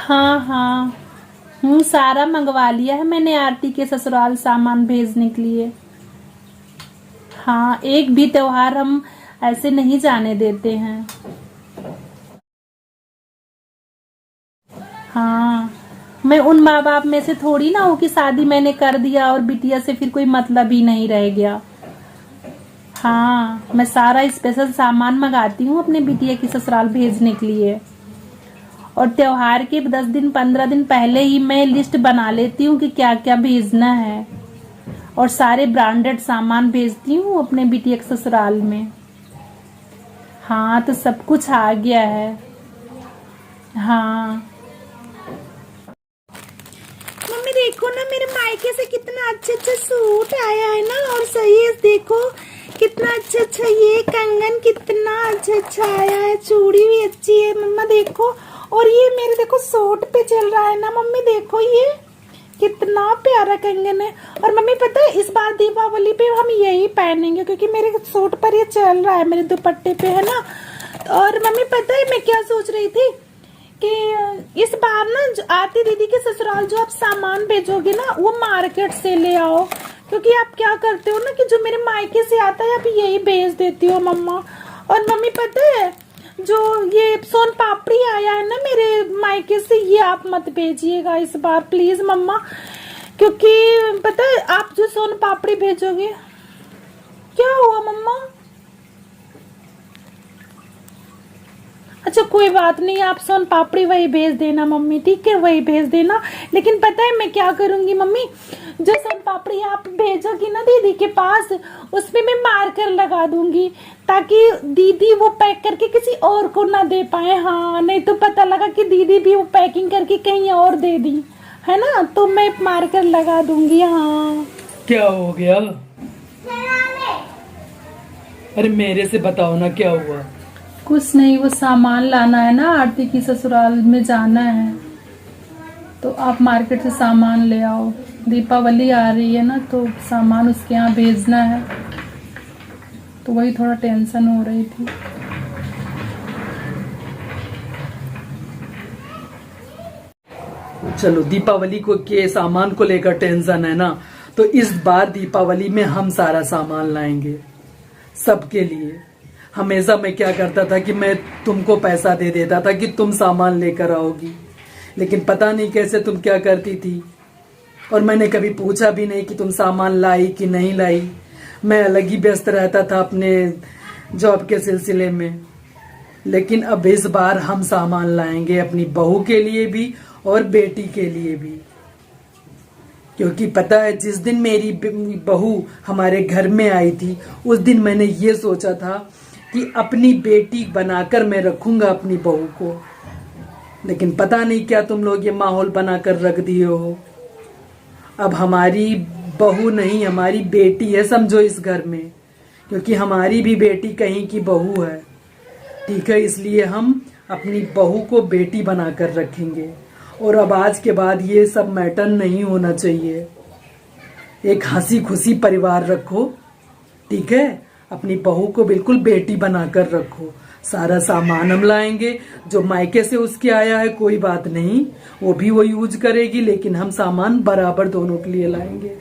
हाँ हाँ। सारा मंगवा लिया है मैंने आरती के ससुराल सामान भेजने के लिए। हाँ, एक भी त्योहार हम ऐसे नहीं जाने देते हैं। हाँ, मैं उन माँ बाप में से थोड़ी ना हूँ कि शादी मैंने कर दिया और बिटिया से फिर कोई मतलब ही नहीं रह गया। हाँ, मैं सारा स्पेशल सामान मंगाती हूँ अपने बिटिया की ससुराल भेजने के लिए। और त्योहार के 10 दिन 15 दिन पहले ही मैं लिस्ट बना लेती हूँ कि क्या क्या भेजना है। और सारे ब्रांडेड सामान भेजती हूँ अपने बिटिया के ससुराल में। हाँ, तो सब कुछ आ गया है। हाँ मम्मी देखो ना, मेरे मायके से कितना अच्छा अच्छा सूट आया है ना। और सही है, देखो कितना अच्छा अच्छा, ये कंगन कितना अच्छा अच्छा आया है, चूड़ी भी अच्छी है मम्मा देखो। और ये मेरे देखो सूट पे चल रहा है ना मम्मी, देखो ये कितना प्यारा कंगन है। और मम्मी पता है, इस बार दीपावली पे हम यही पहनेंगे क्योंकि मेरे सूट पर ये चल रहा है, मेरे दुपट्टे पे है ना। और मम्मी पता है मैं क्या सोच रही थी कि इस बार ना आरती दीदी के ससुराल जो आप सामान भेजोगे ना, वो मार्केट से ले आओ। क्योंकि आप क्या करते हो ना कि जो मेरे मायके से आता है आप यही भेज देती हो मम्मा। और मम्मी पता है, जो ये सोन पापड़ी आया है ना मेरे मायके से, ये आप मत भेजिएगा इस बार प्लीज मम्मा। क्योंकि पता है, आप जो सोन पापड़ी भेजोगे। क्या हुआ मम्मा? अच्छा कोई बात नहीं, आप सोन पापड़ी वही भेज देना मम्मी, ठीक है वही भेज देना। लेकिन पता है मैं क्या करूंगी मम्मी, जो सोन पापड़ी आप भेजोगी ना दीदी के पास, उसमें मैं मार्कर लगा दूंगी ताकि दीदी वो पैक करके किसी और को ना दे पाए। हाँ, नहीं तो पता लगा कि दीदी भी वो पैकिंग करके कहीं और दे दी है ना, तो मैं मार्कर लगा दूंगी। हाँ क्या हो गया? अरे मेरे से बताओ ना क्या हुआ। कुछ नहीं, वो सामान लाना है ना, आरती की ससुराल में जाना है, तो आप मार्केट से सामान ले आओ। दीपावली आ रही है ना, तो सामान उसके यहाँ भेजना है, तो वही थोड़ा टेंशन हो रही थी। चलो, दीपावली को के सामान को लेकर टेंशन है ना, तो इस बार दीपावली में हम सारा सामान लाएंगे सबके लिए। हमेशा मैं क्या करता था कि मैं तुमको पैसा दे देता था कि तुम सामान लेकर आओगी, लेकिन पता नहीं कैसे तुम क्या करती थी, और मैंने कभी पूछा भी नहीं कि तुम सामान लाई कि नहीं लाई। मैं अलग ही व्यस्त रहता था अपने जॉब के सिलसिले में। लेकिन अब इस बार हम सामान लाएंगे अपनी बहू के लिए भी और बेटी के लिए भी। क्योंकि पता है, जिस दिन मेरी बहू हमारे घर में आई थी, उस दिन मैंने ये सोचा था कि अपनी बेटी बनाकर मैं रखूंगा अपनी बहू को। लेकिन पता नहीं क्या तुम लोग ये माहौल बनाकर रख दिए हो। अब हमारी बहू नहीं, हमारी बेटी है समझो इस घर में, क्योंकि हमारी भी बेटी कहीं की बहू है, ठीक है। इसलिए हम अपनी बहू को बेटी बनाकर रखेंगे। और अब आज के बाद ये सब मैटर नहीं होना चाहिए। एक हंसी खुशी परिवार रखो, ठीक है। अपनी बहू को बिल्कुल बेटी बनाकर रखो। सारा सामान हम लाएंगे, जो मायके से उसके आया है कोई बात नहीं, वो भी वो यूज करेगी, लेकिन हम सामान बराबर दोनों के लिए लाएंगे।